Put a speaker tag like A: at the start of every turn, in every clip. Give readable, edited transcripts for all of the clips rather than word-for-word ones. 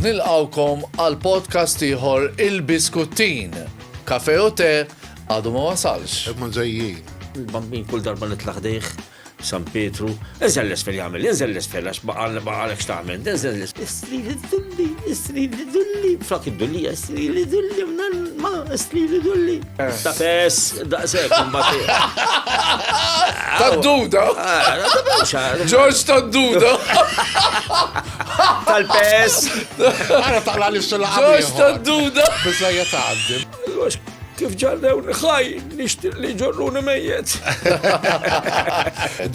A: Nilqawkom għal podcast ieħor Il-Biskuttin. Kafe u te għadu ma wasalx.
B: Ma ġejjin.
C: Il-bambin kull darba nitlaħdejh San Petru, inżel l-isfel jagħmel, inżel l-isfel għax baqalek x'tagħmel, inżel l-isfel. Istri li dulli, flak id-dulli, istri li dulli, ma istri li dulli. Ta' fess, daqshekk imbagħad.
A: Tad-duda! George tad-duda!
C: Tal-pess.
B: Għara taqla li s-sula
A: George tad-duda!
B: Bizzajja taqdim.
C: Kif ġarrewni ħaj, nixtieq li ġorruni mejjed.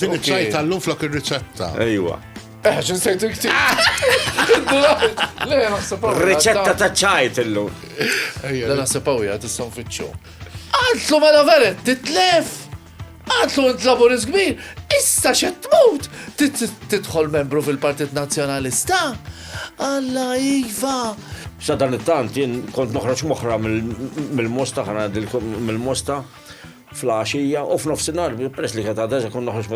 B: Din iċċaj tal-lum flok il-riċetta.
C: Ejwa.
A: ċin sejtu kti. Le, naħsepaw.
C: Riċetta ta' ċajt illum.
A: Le, naħsepaw jgħat issan fitxu. Għatlu mela veret, titlef. Għatlu int laburis kbir. Issa xed tmut. Tidħol membru fil-Partit Nazzjonalista. Alla Iva.
C: Sadan it-tant, jien kont noħroġ moħra mill-Mosta, mill-Mosta, fl-għaxija, u f'nofsinhar, peress li kienet għadha kon noħroġ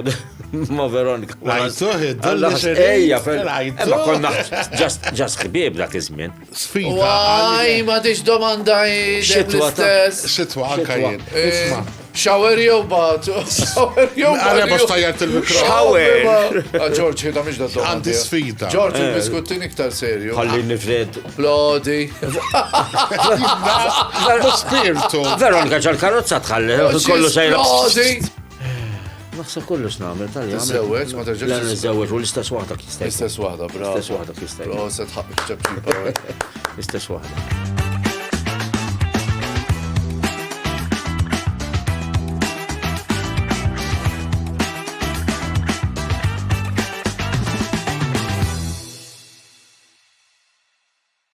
C: ma' Veronika.
B: Rajtuh, id-dolli
C: Ejja, ma konna ġast ħbieb dak iż-żmien.
B: Sfida.
A: Waj, ma tix domanda l-istess.
B: Xitwa anka jien. Isma.
A: Shower jew bat. Shower jew bat.
B: Għana biex tajjart il-mikro.
C: Shower.
A: George, jida miex da domanda.
B: Għandi sfida.
A: George, il-biskuttin iktar serju.
C: Ħalli nifred.
A: Plodi.
B: Spirtu.
C: Veronika ġal-karozza tħalli, kollu sejra.
A: Plodi.
C: Naħseb kollu x'nagħmel tal-jam.
A: Tiżewweġ, ma terġax.
C: La niżewweġ u l-istess waħda kista.
A: Istess waħda, bravo.
C: Istess waħda kista.
A: Proset ħabib ċabċipa.
C: Istess waħda.